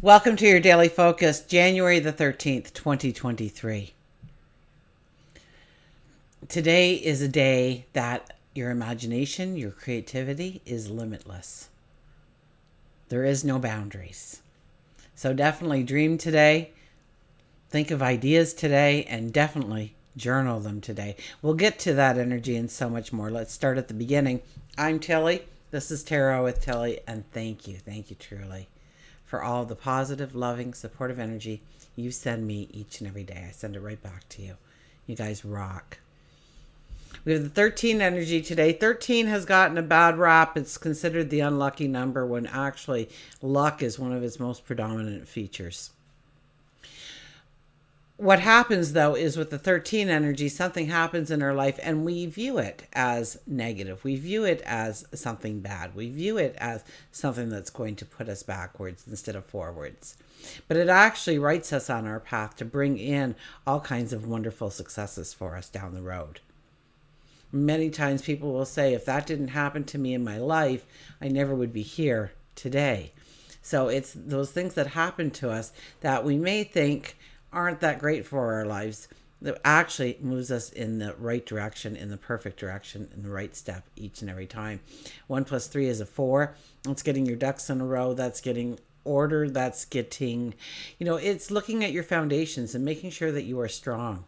Welcome to your daily focus, January the 13th, 2023. Today is a day that your imagination, your creativity is limitless. There is no boundaries. So definitely dream today, think of ideas today, and definitely journal them today. We'll get to that energy and so much more. Let's start at the beginning. I'm Tilly. This is Tarot with Tilly, and thank you truly for all the positive, loving, supportive energy you send me each and every day. I send it right back to you. You guys rock. We have the 13 energy today. 13 has gotten a bad rap. It's considered the unlucky number when actually luck is one of its most predominant features. What happens though is with the 13 energy, something happens in our life and we view it as negative. We view it as something bad. We view it as something that's going to put us backwards instead of forwards. But it actually writes us on our path to bring in all kinds of wonderful successes for us down the road. Many times people will say, if that didn't happen to me in my life, I never would be here today. So it's those things that happen to us that we may think aren't that great for our lives that actually moves us in the right direction, in the perfect direction, in the right step each and every time. 1 plus 3 is a 4. That's getting your ducks in a row. That's getting order. That's getting, it's looking at your foundations and making sure that you are strong.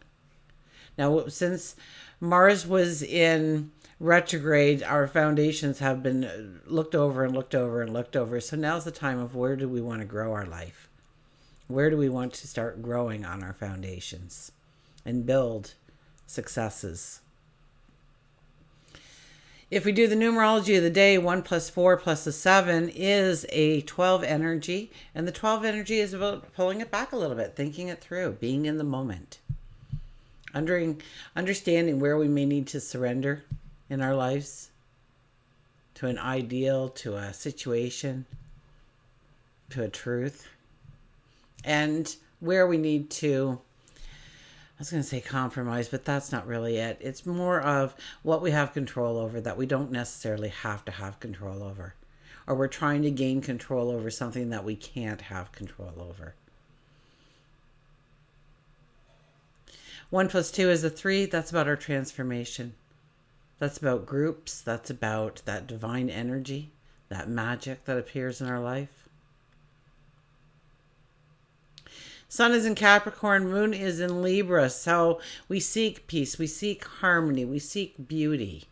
Now, since Mars was in retrograde, our foundations have been looked over and looked over and looked over. So now's the time of where do we want to grow our life? Where do we want to start growing on our foundations and build successes? If we do the numerology of the day, 1 plus 4 plus a 7 is a 12 energy. And the 12 energy is about pulling it back a little bit, thinking it through, being in the moment. Understanding where we may need to surrender in our lives to an ideal, to a situation, to a truth. And where we need to, I was going to say compromise, but that's not really it. It's more of what we have control over that we don't necessarily have to have control over. Or we're trying to gain control over something that we can't have control over. 1 plus 2 is a 3. That's about our transformation. That's about groups. That's about that divine energy, that magic that appears in our life. Sun is in Capricorn, Moon is in Libra, so we seek peace, we seek harmony, we seek beauty.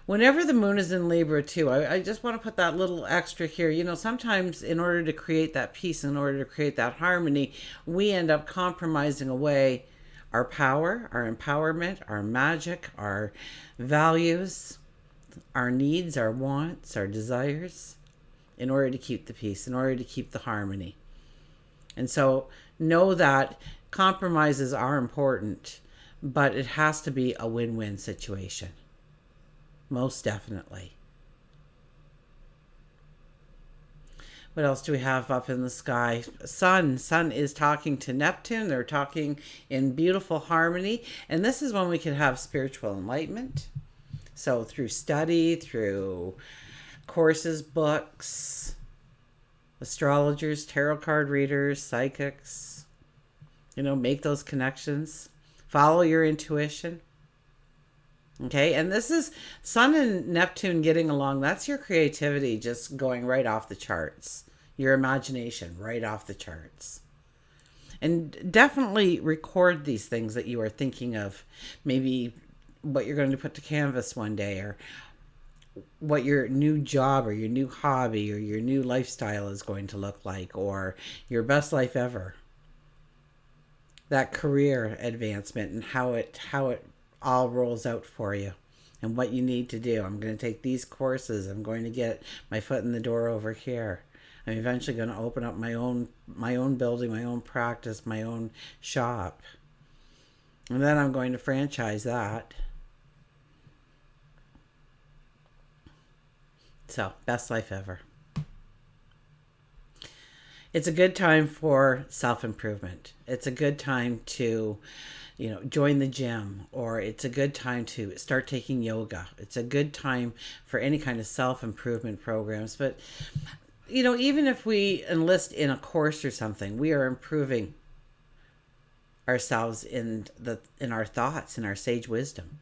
Whenever the Moon is in Libra too, I just want to put that little extra here. Sometimes in order to create that peace, in order to create that harmony, we end up compromising away our power, our empowerment, our magic, our values, our needs, our wants, our desires, in order to keep the peace, in order to keep the harmony. And so know that compromises are important, but it has to be a win-win situation. Most definitely. What else do we have up in the sky? Sun is talking to Neptune. They're talking in beautiful harmony. And this is when we can have spiritual enlightenment. So through study, through courses, books, astrologers, tarot card readers, psychics, make those connections. Follow your intuition. Okay, and this is Sun and Neptune getting along. That's your creativity just going right off the charts. Your imagination right off the charts. And definitely record these things that you are thinking of. Maybe what you're going to put to canvas one day, or what your new job or your new hobby or your new lifestyle is going to look like, or your best life ever. That career advancement and how it all rolls out for you and what you need to do. I'm going to take these courses. I'm going to get my foot in the door over here. I'm eventually going to open up my own building, my own practice, my own shop. And then I'm going to franchise that. So, best life ever. It's a good time for self-improvement. It's a good time to, join the gym, or it's a good time to start taking yoga. It's a good time for any kind of self-improvement programs. But even if we enlist in a course or something, we are improving ourselves in our thoughts, in our sage wisdom.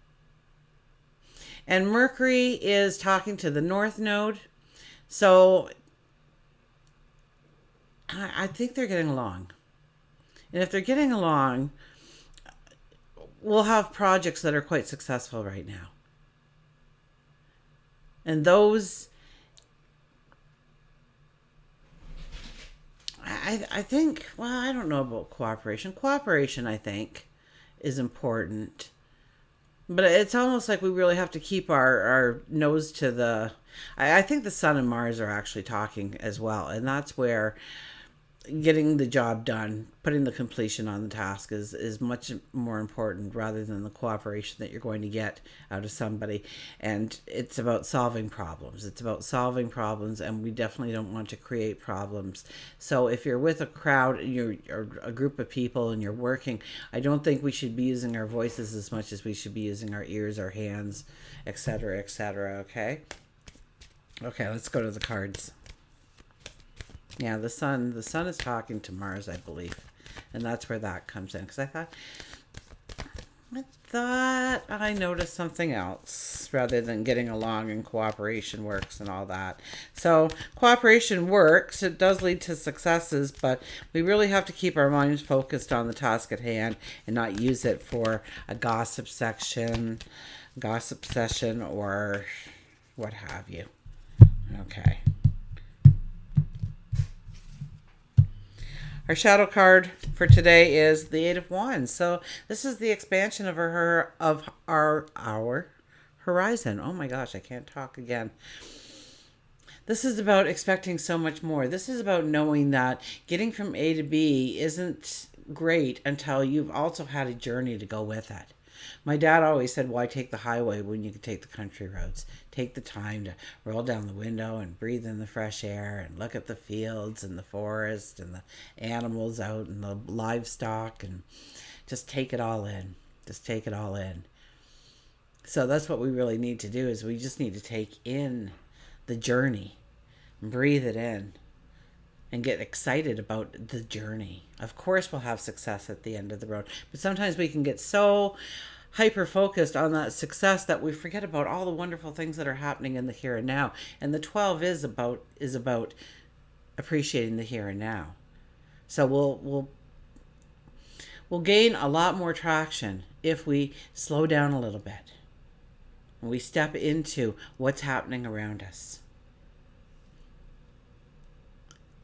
And Mercury is talking to the North Node. So I think they're getting along. And if they're getting along, we'll have projects that are quite successful right now. And those, I think, well, I don't know about cooperation. Cooperation, I think, is important. But it's almost like we really have to keep our nose to the. I think the Sun and Mars are actually talking as well. And that's where getting the job done, putting the completion on the task is much more important rather than the cooperation that you're going to get out of somebody. And it's about solving problems. It's about solving problems, and we definitely don't want to create problems. So if you're with a crowd, or a group of people, and you're working, I don't think we should be using our voices as much as we should be using our ears, our hands, etc., etc. Okay? Okay, let's go to the cards. Yeah, the sun is talking to Mars, I believe. And that's where that comes in. Because I thought I noticed something else rather than getting along, and cooperation works and all that. So cooperation works. It does lead to successes, but we really have to keep our minds focused on the task at hand and not use it for a gossip session, or what have you. Okay. Our shadow card for today is the Eight of Wands. So this is the expansion of our horizon. Oh my gosh, I can't talk again. This is about expecting so much more. This is about knowing that getting from A to B isn't great until you've also had a journey to go with it. My dad always said, why take the highway when you can take the country roads? Take the time to roll down the window and breathe in the fresh air and look at the fields and the forest and the animals out and the livestock, and just take it all in. Just take it all in. So that's what we really need to do, is we just need to take in the journey and breathe it in and get excited about the journey. Of course we'll have success at the end of the road, but sometimes we can get so hyper focused on that success that we forget about all the wonderful things that are happening in the here and now. And the 12 is about appreciating the here and now. So we'll gain a lot more traction if we slow down a little bit and we step into what's happening around us.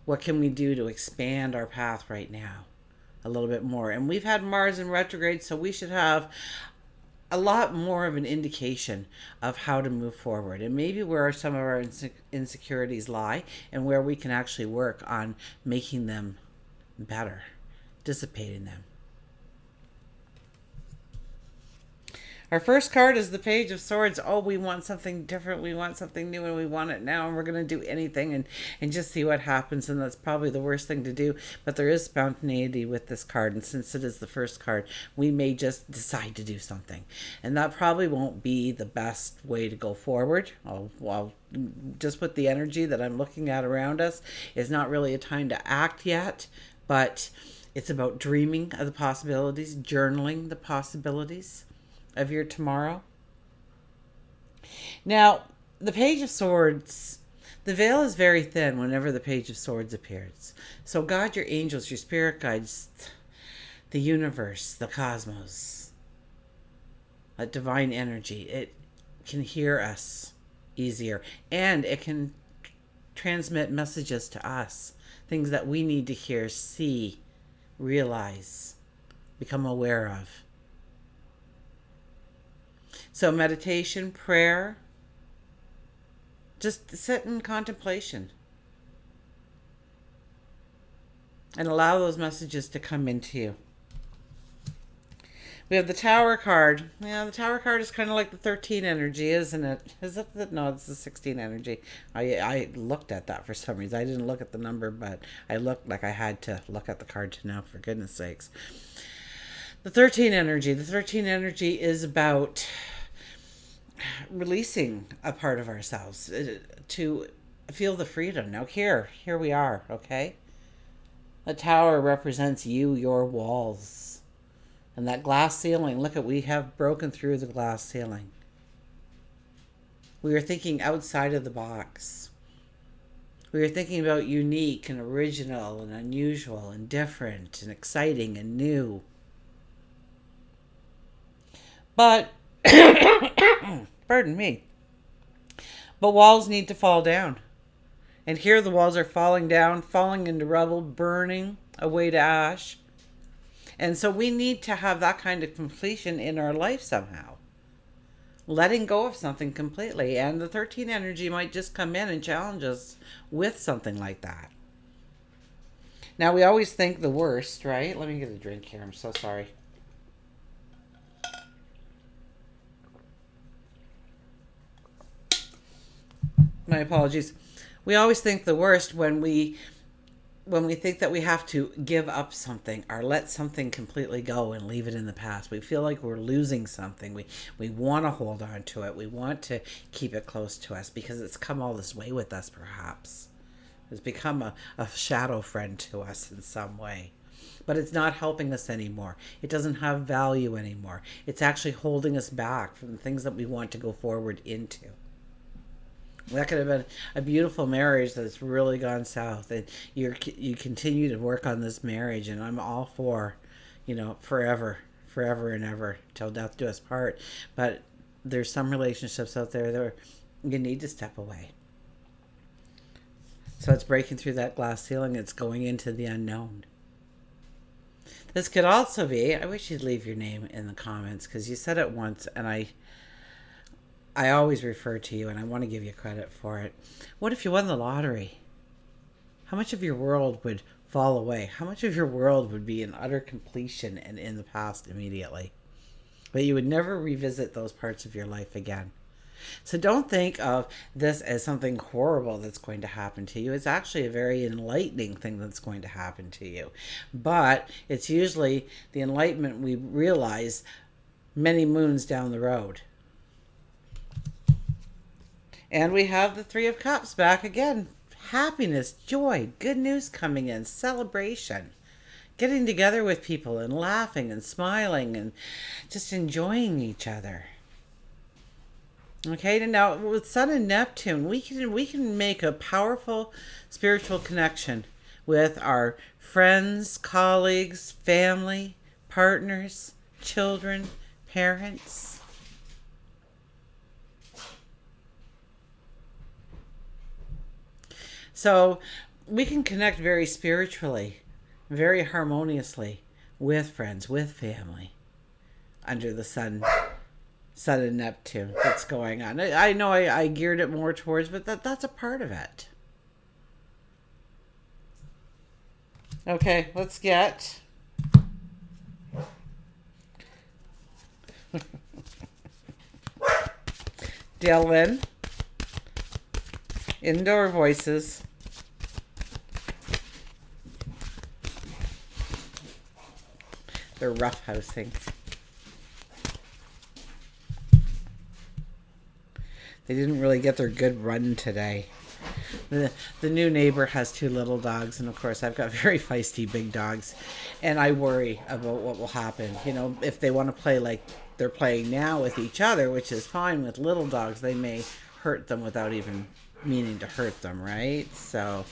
What can we do to expand our path right now a little bit more? And we've had Mars in retrograde, so we should have a lot more of an indication of how to move forward, and maybe where some of our insecurities lie, and where we can actually work on making them better, dissipating them. Our first card is the Page of Swords. Oh, we want something different. We want something new, and we want it now, and we're going to do anything and just see what happens. And that's probably the worst thing to do. But there is spontaneity with this card. And since it is the first card, we may just decide to do something. And that probably won't be the best way to go forward. Well, just with the energy that I'm looking at around us, it's not really a time to act yet. But it's about dreaming of the possibilities, journaling the possibilities of your tomorrow. Now, the Page of Swords, the veil is very thin whenever the Page of Swords appears. So God, your angels, your spirit guides, the universe, the cosmos, that divine energy, it can hear us easier, and it can transmit messages to us, things that we need to hear, see, realize, become aware of. So meditation, prayer, just sit in contemplation and allow those messages to come into you. We have the Tower card. Yeah, the Tower card is kind of like the 13 energy, isn't it? Is it the, no, it's the 16 energy. I looked at that for some reason. I didn't look at the number, but I looked like I had to look at the card to know, for goodness sakes. The 13 energy. The 13 energy is about releasing a part of ourselves to feel the freedom. Now here we are, okay? The tower represents you, your walls. And that glass ceiling, look at, we have broken through the glass ceiling. We are thinking outside of the box. We are thinking about unique and original and unusual and different and exciting and new. But, pardon me, but walls need to fall down. And here the walls are falling down, falling into rubble, burning away to ash. And so we need to have that kind of completion in our life somehow. Letting go of something completely. And the 13 energy might just come in and challenge us with something like that. Now, we always think the worst, right? Let me get a drink here. I'm so sorry. My apologies. We always think the worst when we think that we have to give up something or let something completely go and leave it in the past. We feel like we're losing something. We want to hold on to it. We want to keep it close to us because it's come all this way with us, perhaps. It's become a shadow friend to us in some way. But it's not helping us anymore. It doesn't have value anymore. It's actually holding us back from the things that we want to go forward into. That could have been a beautiful marriage that's really gone south, and you continue to work on this marriage, and I'm all for, forever and ever till death do us part. But there's some relationships out there that you need to step away. So it's breaking through that glass ceiling. It's going into the unknown. This could also be, I wish you'd leave your name in the comments because you said it once, and I always refer to you, and I want to give you credit for it. What if you won the lottery? How much of your world would fall away? How much of your world would be in utter completion and in the past immediately? But you would never revisit those parts of your life again. So don't think of this as something horrible that's going to happen to you. It's actually a very enlightening thing that's going to happen to you. But it's usually the enlightenment we realize many moons down the road. And we have the Three of Cups back again. Happiness, joy, good news coming in, celebration. Getting together with people and laughing and smiling and just enjoying each other. Okay, now with Sun and Neptune, we can make a powerful spiritual connection with our friends, colleagues, family, partners, children, parents. So we can connect very spiritually, very harmoniously with friends, with family, under the Sun and Neptune that's going on. I know I geared it more towards, but that's a part of it. Okay, let's get Dylan. Indoor voices. They're roughhousing. They didn't really get their good run today. The new neighbor has 2 little dogs, and of course I've got very feisty big dogs, and I worry about what will happen. If they want to play like they're playing now with each other, which is fine with little dogs, they may hurt them without even meaning to hurt them, right? So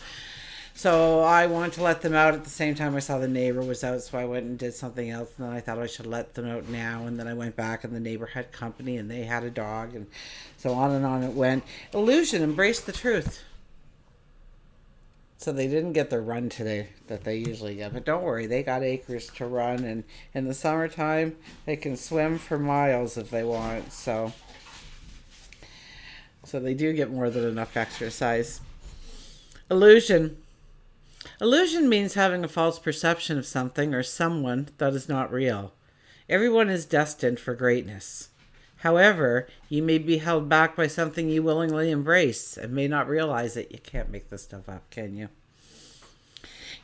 I wanted to let them out. At the same time I saw the neighbor was out, so I went and did something else, and then I thought I should let them out now, and then I went back and the neighbor had company and they had a dog, and so on and on it went. Illusion, embrace the truth. So they didn't get the run today that they usually get, but don't worry, they got acres to run, and in the summertime they can swim for miles if they want, so they do get more than enough exercise. Illusion. Illusion means having a false perception of something or someone that is not real. Everyone is destined for greatness. However, you may be held back by something you willingly embrace and may not realize it. You can't make this stuff up, can you?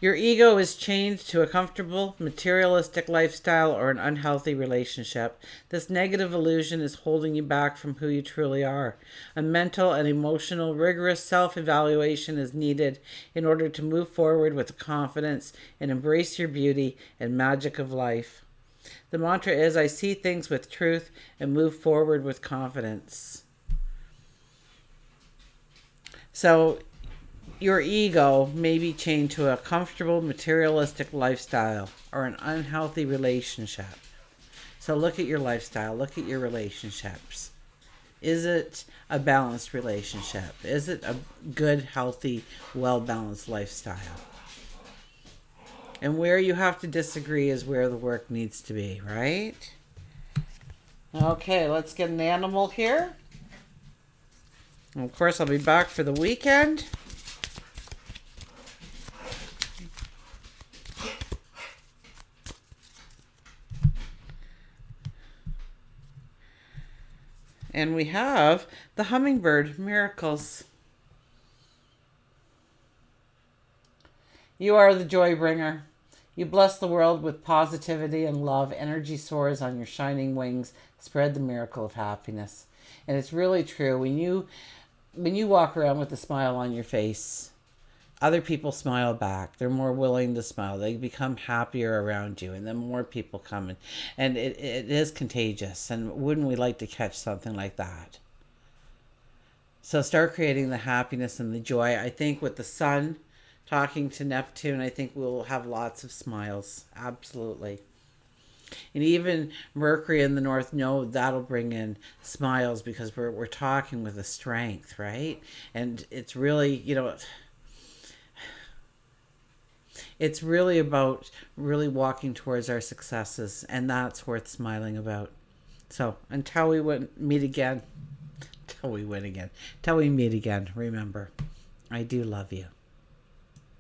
Your ego is chained to a comfortable, materialistic lifestyle or an unhealthy relationship. This negative illusion is holding you back from who you truly are. A mental and emotional, rigorous self evaluation is needed in order to move forward with confidence and embrace your beauty and magic of life. The mantra is, I see things with truth and move forward with confidence. So, your ego may be chained to a comfortable materialistic lifestyle or an unhealthy relationship. So look at your lifestyle, look at your relationships. Is it a balanced relationship? Is it a good, healthy, well-balanced lifestyle? And where you have to disagree is where the work needs to be, right? Okay, let's get an animal here. And of course, I'll be back for the weekend. And we have the hummingbird miracles. You are the joy bringer. You bless the world with positivity and love. Energy soars on your shining wings. Spread the miracle of happiness. And it's really true. When you walk around with a smile on your face, other people smile back. They're more willing to smile. They become happier around you, and then more people come in. And it is contagious. And wouldn't we like to catch something like that? So start creating the happiness and the joy. I think with the sun talking to Neptune, I think we'll have lots of smiles. Absolutely. And even Mercury in the North Node, that'll bring in smiles because we're talking with a strength, right? And it's really, it's really about really walking towards our successes, and that's worth smiling about. So until we meet again, until we meet again, remember, I do love you.